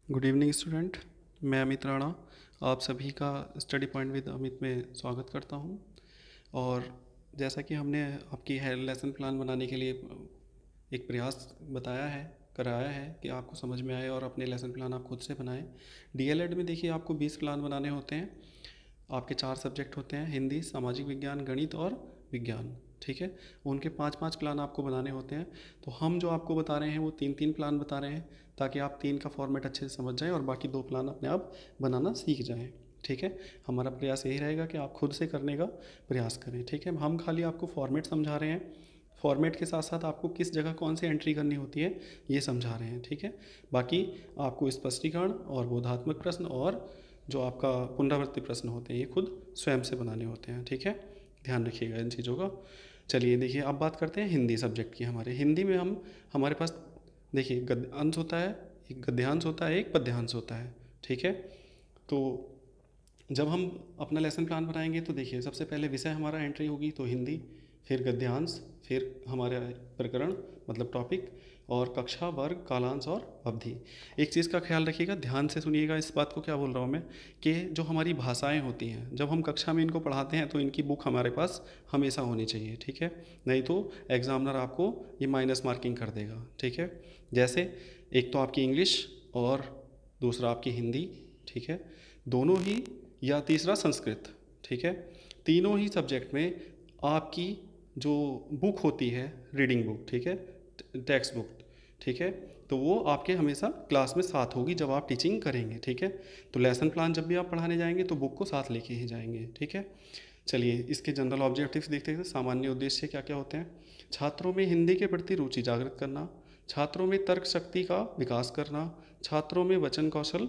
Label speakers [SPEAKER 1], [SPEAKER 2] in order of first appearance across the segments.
[SPEAKER 1] Good evening student. मैं अमित राणा आप सभी का स्टडी पॉइंट विद अमित में स्वागत करता हूं। और जैसा कि हमने आपकी है लेसन प्लान बनाने के लिए एक प्रयास बताया है, कराया है कि आपको समझ में आए और अपने लेसन प्लान आप खुद से बनाएं। डीएलएड में देखिए आपको 20 प्लान बनाने होते हैं। आपके 4 सब्जेक्ट होते हैं, हिंदी, सामाजिक विज्ञान, गणित और विज्ञान। ठीक है, उनके 5-5 प्लान आपको बनाने होते हैं। तो हम जो आपको बता रहे हैं वो 3-3 प्लान बता रहे हैं, ताकि आप 3 का फॉर्मेट अच्छे से समझ जाएं और बाकी 2 प्लान अपने आप बनाना सीख जाएं। ठीक है, हमारा प्रयास यही रहेगा कि आप खुद से करने का प्रयास करें। ठीक है, हम खाली आपको फॉर्मेट समझा रहे हैं, फॉर्मेट के साथ साथ आपको किस जगह कौन सी एंट्री करनी होती है ये समझा रहे हैं। ठीक है, बाकी आपको स्पष्टीकरण और बोधात्मक प्रश्न और जो आपका पुनरावृत्ति प्रश्न होते हैं ये खुद स्वयं से बनाने होते हैं। ठीक है, ध्यान रखिएगा इन चीज़ों का। चलिए देखिए, अब बात करते हैं हिंदी सब्जेक्ट की। हमारे हिंदी में हमारे पास देखिए गद्यांश होता है, एक गद्यांश होता है, एक पद्यांश होता है। ठीक है, तो जब हम अपना लेसन प्लान बनाएंगे तो देखिए सबसे पहले विषय हमारा एंट्री होगी तो हिंदी, फिर गद्यांश, फिर हमारा प्रकरण मतलब टॉपिक, और कक्षा, वर्ग, कालांश और अवधि। एक चीज़ का ख्याल रखिएगा, ध्यान से सुनिएगा इस बात को, क्या बोल रहा हूँ मैं, कि जो हमारी भाषाएं होती हैं जब हम कक्षा में इनको पढ़ाते हैं तो इनकी बुक हमारे पास हमेशा होनी चाहिए। ठीक है, नहीं तो एग्जामिनर आपको ये माइनस मार्किंग कर देगा। ठीक है, जैसे एक तो आपकी इंग्लिश और दूसरा आपकी हिंदी। ठीक है, दोनों ही, या तीसरा संस्कृत। ठीक है, तीनों ही सब्जेक्ट में आपकी जो बुक होती है, रीडिंग बुक, ठीक है, टेक्स्ट बुक, ठीक है, तो वो आपके हमेशा क्लास में साथ होगी जब आप टीचिंग करेंगे। ठीक है, तो लेसन प्लान जब भी आप पढ़ाने जाएंगे तो बुक को साथ लेके ही जाएंगे। ठीक है, चलिए इसके जनरल ऑब्जेक्टिव्स देखते हैं। सामान्य उद्देश्य क्या क्या होते हैं? छात्रों में हिंदी के प्रति रुचि जागृत करना, छात्रों में तर्क शक्ति का विकास करना, छात्रों में वाचन कौशल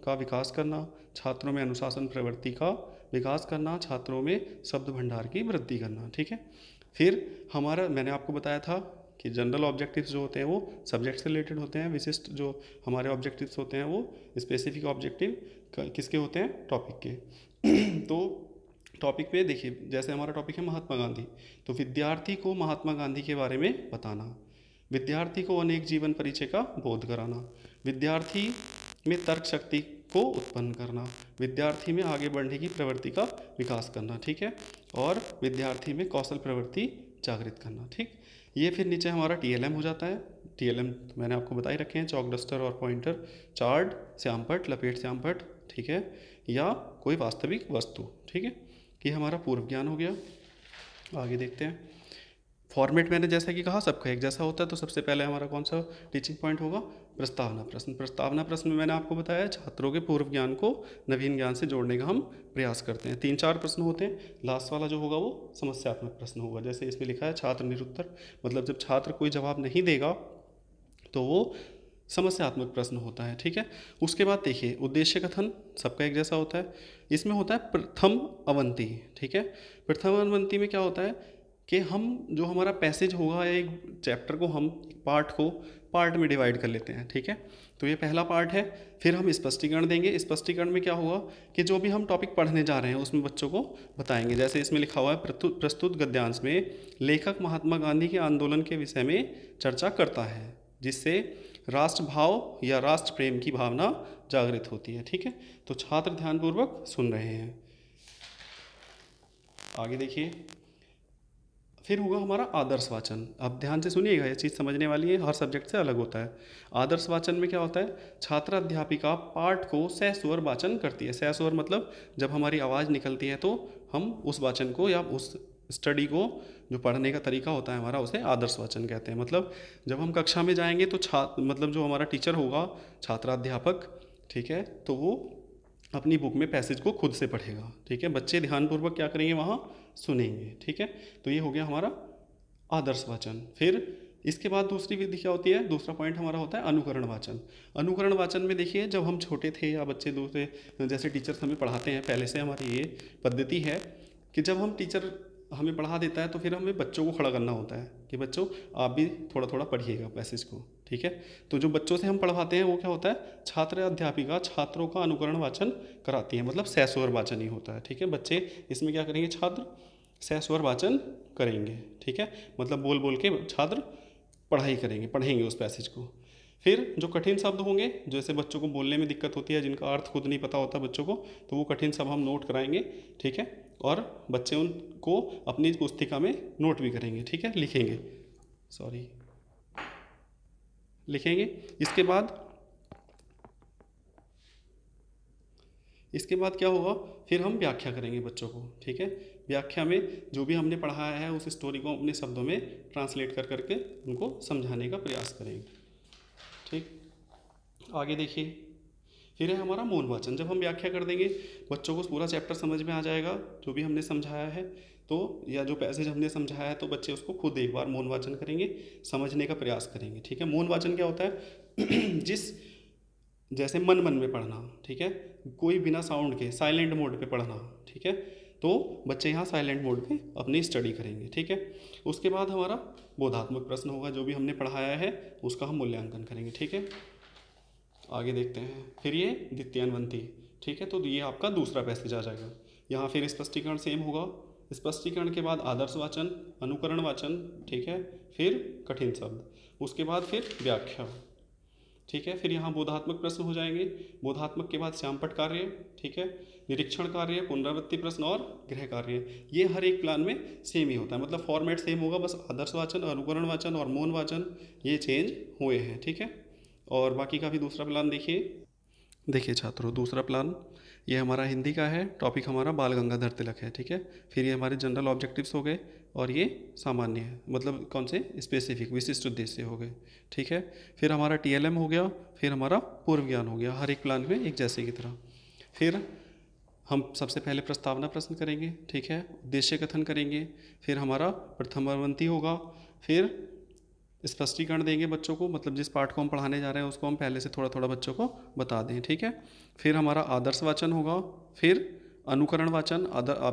[SPEAKER 1] का विकास करना, छात्रों में अनुशासन प्रवृत्ति का विकास करना, छात्रों में शब्द भंडार की वृद्धि करना। ठीक है, फिर हमारा, मैंने आपको बताया था कि जनरल ऑब्जेक्टिव्स जो होते हैं वो सब्जेक्ट से रिलेटेड होते हैं, विशिष्ट जो हमारे ऑब्जेक्टिव्स होते हैं वो स्पेसिफिक ऑब्जेक्टिव किसके होते हैं? टॉपिक के। तो टॉपिक पे देखिए, जैसे हमारा टॉपिक है महात्मा गांधी, तो विद्यार्थी को महात्मा गांधी के बारे में बताना, विद्यार्थी को अनेक जीवन परिचय का बोध कराना, विद्यार्थी में तर्क शक्ति को उत्पन्न करना, विद्यार्थी में आगे बढ़ने की प्रवृत्ति का विकास करना। ठीक है, और विद्यार्थी में कौशल प्रवृत्ति जागृत करना। ठीक, ये फिर नीचे हमारा टीएलएम हो जाता है। टीएलएम मैंने आपको बताई रखे हैं, चौक, डस्टर और पॉइंटर, चार्ट, श्यामपट, लपेट श्यामपट, ठीक है, या कोई वास्तविक वस्तु। ठीक है, ये हमारा पूर्व ज्ञान हो गया। आगे देखते हैं। फॉर्मेट मैंने जैसा कि कहा सबका एक जैसा होता है, तो सबसे पहले हमारा कौन सा टीचिंग पॉइंट होगा? प्रस्तावना प्रश्न। प्रस्तावना प्रश्न में मैंने आपको बताया छात्रों के पूर्व ज्ञान को नवीन ज्ञान से जोड़ने का हम प्रयास करते हैं। 3-4 प्रश्न होते हैं, लास्ट वाला जो होगा वो समस्यात्मक प्रश्न होगा। जैसे इसमें लिखा है छात्र निरुत्तर, मतलब जब छात्र कोई जवाब नहीं देगा तो वो समस्यात्मक प्रश्न होता है। ठीक है, उसके बाद देखिए उद्देश्य कथन सबका एक जैसा होता है। इसमें होता है प्रथम अवंती। ठीक है, प्रथम अवंती में क्या होता है कि हम जो हमारा पैसेज होगा, एक चैप्टर को हम पार्ट में डिवाइड कर लेते हैं। ठीक है, तो ये पहला पार्ट है। फिर हम स्पष्टीकरण देंगे। स्पष्टीकरण में क्या होगा कि जो भी हम टॉपिक पढ़ने जा रहे हैं उसमें बच्चों को बताएंगे। जैसे इसमें लिखा हुआ है प्रस्तुत गद्यांश में लेखक महात्मा गांधी के आंदोलन के विषय में चर्चा करता है, जिससे राष्ट्र भाव या राष्ट्र प्रेम की भावना जागृत होती है। ठीक है, तो छात्र ध्यानपूर्वक सुन रहे हैं। आगे देखिए, फिर होगा हमारा आदर्श वाचन। अब ध्यान से सुनिएगा, ये चीज़ समझने वाली है, हर सब्जेक्ट से अलग होता है। आदर्श वाचन में क्या होता है? छात्र अध्यापिका पाठ को सस्वर वाचन करती है। सस्वर मतलब जब हमारी आवाज़ निकलती है तो हम उस वाचन को या उस स्टडी को, जो पढ़ने का तरीका होता है हमारा, उसे आदर्श वाचन कहते हैं। मतलब जब हम कक्षा में जाएंगे तो मतलब जो हमारा टीचर होगा, छात्राध्यापक, ठीक है, तो वो अपनी बुक में पैसेज को खुद से पढ़ेगा। ठीक है, बच्चे ध्यानपूर्वक क्या करेंगे? वहाँ सुनेंगे। ठीक है, तो ये हो गया हमारा आदर्श वाचन। फिर इसके बाद दूसरी विधि क्या होती है? दूसरा पॉइंट हमारा होता है अनुकरण वाचन। अनुकरण वाचन में देखिए, जब हम छोटे थे या बच्चे दूसरे जैसे टीचर्स हमें पढ़ाते हैं, पहले से हमारी ये पद्धति है कि जब हम टीचर हमें पढ़ा देता है तो फिर हमें बच्चों को खड़ा करना होता है कि बच्चों आप भी थोड़ा थोड़ा पढ़िएगा पैसेज को। ठीक है, तो जो बच्चों से हम पढ़वाते हैं वो क्या होता है? छात्र अध्यापिका छात्रों का अनुकरण वाचन कराती है, मतलब सस्वर वाचन ही होता है। ठीक है, बच्चे इसमें क्या करेंगे? छात्र सस्वर वाचन करेंगे। ठीक है, मतलब बोल बोल के छात्र पढ़ाई करेंगे, पढ़ेंगे उस पैसेज को। फिर जो कठिन शब्द होंगे, जैसे बच्चों को बोलने में दिक्कत होती है, जिनका अर्थ खुद नहीं पता होता बच्चों को, तो वो कठिन शब्द हम नोट कराएंगे, ठीक है। और बच्चे उनको अपनी पुस्तिका में नोट भी करेंगे, ठीक है, लिखेंगे, सॉरी लिखेंगे। इसके बाद क्या होगा, फिर हम व्याख्या करेंगे बच्चों को, ठीक है। व्याख्या में जो भी हमने पढ़ाया है उस स्टोरी को अपने शब्दों में ट्रांसलेट कर करके उनको समझाने का प्रयास करेंगे, ठीक। आगे देखिए, फिर है हमारा मौन वाचन। जब हम व्याख्या कर देंगे, बच्चों को पूरा चैप्टर समझ में आ जाएगा जो भी हमने समझाया है, तो या जो पैसेज हमने समझाया है, तो बच्चे उसको खुद एक बार मौन वाचन करेंगे, समझने का प्रयास करेंगे, ठीक है। मौन वाचन क्या होता है जिस जैसे मन मन में पढ़ना, ठीक है, कोई बिना साउंड के साइलेंट मोड पे पढ़ना, ठीक है। तो बच्चे यहाँ साइलेंट मोड पे अपनी स्टडी करेंगे, ठीक है। उसके बाद हमारा बोधात्मक प्रश्न होगा, जो भी हमने पढ़ाया है उसका हम मूल्यांकन करेंगे, ठीक है। आगे देखते हैं, फिर ये द्वितीयान्वंती, ठीक है। तो ये आपका दूसरा पैसेज आ जाएगा। यहाँ फिर स्पष्टीकरण सेम होगा, स्पष्टीकरण के बाद आदर्श वाचन, अनुकरण वाचन, ठीक है, फिर कठिन शब्द, उसके बाद फिर व्याख्या, ठीक है। फिर यहाँ बोधात्मक प्रश्न हो जाएंगे, बोधात्मक के बाद श्यामपट्ट कार्य, ठीक है, निरीक्षण कार्य, पुनरावृत्ति प्रश्न और गृह कार्य। ये हर एक प्लान में सेम ही होता है, मतलब फॉर्मेट सेम होगा, बस आदर्श वाचन, अनुकरण वाचन और मौन वाचन ये चेंज हुए हैं, ठीक है। और बाकी का भी दूसरा प्लान देखिए छात्रों, दूसरा प्लान ये हमारा हिंदी का है, टॉपिक हमारा बाल गंगाधर तिलक है, ठीक है। फिर ये हमारे जनरल ऑब्जेक्टिव्स हो गए और ये सामान्य है, मतलब कौन से स्पेसिफिक विशिष्ट उद्देश्य हो गए, ठीक है। फिर हमारा TLM हो गया, फिर हमारा पूर्व ज्ञान हो गया, हर एक प्लान में एक जैसे की तरह। फिर हम सबसे पहले प्रस्तावना प्रश्न करेंगे, ठीक है, उद्देश्य कथन करेंगे, फिर हमारा प्रथमावंती होगा, फिर स्पष्टीकरण देंगे बच्चों को, मतलब जिस पार्ट को हम पढ़ाने जा रहे हैं उसको हम पहले से थोड़ा थोड़ा बच्चों को बता दें, ठीक है। फिर हमारा आदर्श वाचन होगा, फिर अनुकरण वाचन।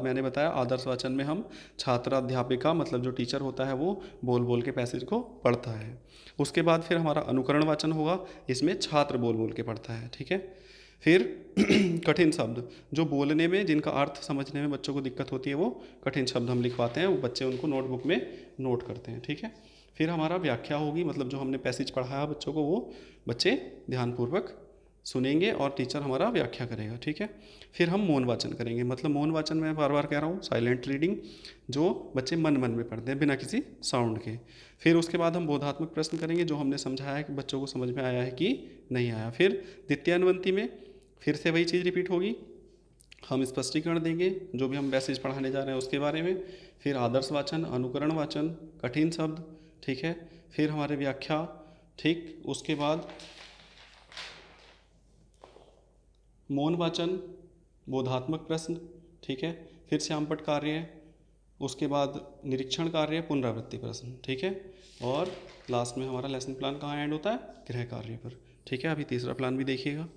[SPEAKER 1] मैंने बताया आदर्श वाचन में हम छात्र अध्यापिका, मतलब जो टीचर होता है वो बोल बोल के पैसेज को पढ़ता है। उसके बाद फिर हमारा अनुकरण वाचन होगा, इसमें छात्र बोल बोल के पढ़ता है, ठीक है। फिर कठिन शब्द, जो बोलने में जिनका अर्थ समझने में बच्चों को दिक्कत होती है, वो कठिन शब्द हम लिखवाते हैं, वो बच्चे उनको नोटबुक में नोट करते हैं, ठीक है। फिर हमारा व्याख्या होगी, मतलब जो हमने पैसेज पढ़ाया बच्चों को वो बच्चे ध्यानपूर्वक सुनेंगे और टीचर हमारा व्याख्या करेगा, ठीक है। फिर हम मौन वाचन करेंगे, मतलब मौन वाचन मैं बार बार कह रहा हूँ, साइलेंट रीडिंग, जो बच्चे मन मन में पढ़ते हैं बिना किसी साउंड के। फिर उसके बाद हम बोधात्मक प्रश्न करेंगे, जो हमने समझाया है कि बच्चों को समझ में आया है कि नहीं आया। फिर द्वितीयान्वंती में फिर से वही चीज़ रिपीट होगी, हम स्पष्टीकरण देंगे जो भी हम पैसेज पढ़ाने जा रहे हैं उसके बारे में। फिर आदर्श वाचन, अनुकरण वाचन, कठिन शब्द, ठीक है। फिर हमारे व्याख्या, ठीक। उसके बाद मौन वाचन, बोधात्मक प्रश्न, ठीक है। फिर श्यामपट्ट कार्य, उसके बाद निरीक्षण कार्य, पुनरावृत्ति प्रश्न, ठीक है। और लास्ट में हमारा लेसन प्लान कहाँ एंड होता है, गृह कार्य पर, ठीक है। अभी तीसरा प्लान भी देखिएगा।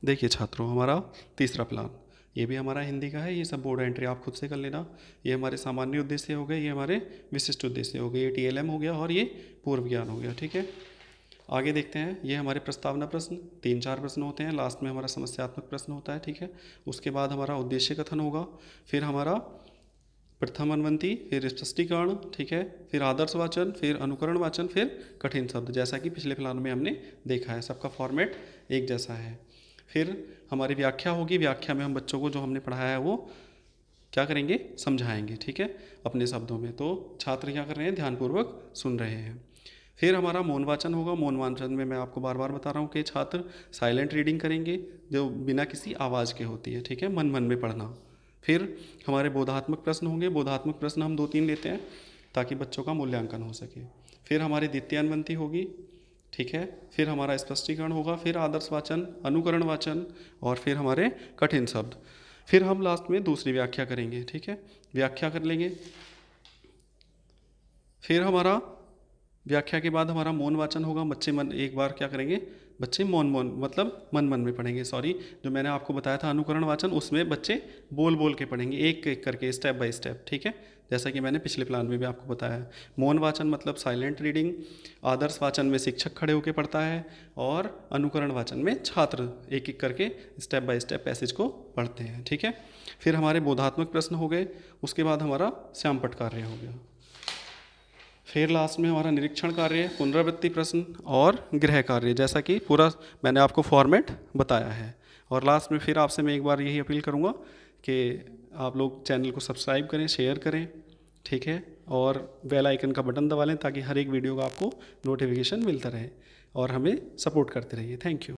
[SPEAKER 1] देखिए छात्रों, हमारा तीसरा प्लान ये भी हमारा हिंदी का है, ये सब बोर्ड एंट्री आप खुद से कर लेना। ये हमारे सामान्य उद्देश्य हो गए, ये हमारे विशिष्ट उद्देश्य हो गए, ये TLM हो गया और ये पूर्व ज्ञान हो गया, ठीक है। आगे देखते हैं, ये हमारे प्रस्तावना प्रश्न 3-4 प्रश्न होते हैं, लास्ट में हमारा समस्यात्मक प्रश्न होता है, ठीक है। उसके बाद हमारा उद्देश्य कथन होगा, फिर हमारा प्रथम अनुवंती, फिर स्पष्टीकरण, ठीक है, फिर आदर्श वाचन, फिर अनुकरण वाचन, फिर कठिन शब्द, जैसा कि पिछले प्लान में हमने देखा है, सबका फॉर्मेट एक जैसा है। फिर हमारी व्याख्या होगी, व्याख्या में हम बच्चों को जो हमने पढ़ाया है वो क्या करेंगे, समझाएंगे, ठीक है, अपने शब्दों में। तो छात्र क्या कर रहे हैं, ध्यानपूर्वक सुन रहे हैं। फिर हमारा मौन वाचन होगा, मौन वाचन में मैं आपको बार बार बता रहा हूँ कि छात्र साइलेंट रीडिंग करेंगे, जो बिना किसी आवाज़ के होती है, ठीक है, मन मन में पढ़ना। फिर हमारे बोधात्मक प्रश्न होंगे, बोधात्मक प्रश्न हम 2-3 लेते हैं ताकि बच्चों का मूल्यांकन हो सके। फिर हमारी द्वितीयान्वंती होगी, ठीक है। फिर हमारा स्पष्टीकरण होगा, फिर आदर्श वाचन, अनुकरण वाचन और फिर हमारे कठिन शब्द। फिर हम लास्ट में दूसरी व्याख्या करेंगे, ठीक है, व्याख्या कर लेंगे। फिर हमारा व्याख्या के बाद हमारा मौन वाचन होगा, बच्चे मन एक बार क्या करेंगे, बच्चे मौन मतलब मन मन में पढ़ेंगे, सॉरी, जो मैंने आपको बताया था अनुकरण वाचन, उसमें बच्चे बोल बोल के पढ़ेंगे, एक एक करके, स्टेप बाय स्टेप, ठीक है, जैसा कि मैंने पिछले प्लान में भी आपको बताया है। मौन वाचन मतलब साइलेंट रीडिंग, आदर्श वाचन में शिक्षक खड़े होकर पढ़ता है और अनुकरण वाचन में छात्र एक एक करके स्टेप बाय स्टेप पैसेज को पढ़ते हैं, ठीक है। फिर हमारे बोधात्मक प्रश्न हो गए, उसके बाद हमारा श्यामपट्ट कार्य हो गया। फिर लास्ट में हमारा निरीक्षण कार्य, पुनरावृत्ति प्रश्न और गृह कार्य, जैसा कि पूरा मैंने आपको फॉर्मेट बताया है। और लास्ट में फिर आपसे मैं एक बार यही अपील करूँगा कि आप लोग चैनल को सब्सक्राइब करें, शेयर करें, ठीक है, और बेल आइकन का बटन दबा लें ताकि हर एक वीडियो का आपको नोटिफिकेशन मिलता रहे और हमें सपोर्ट करते रहिए। Thank you.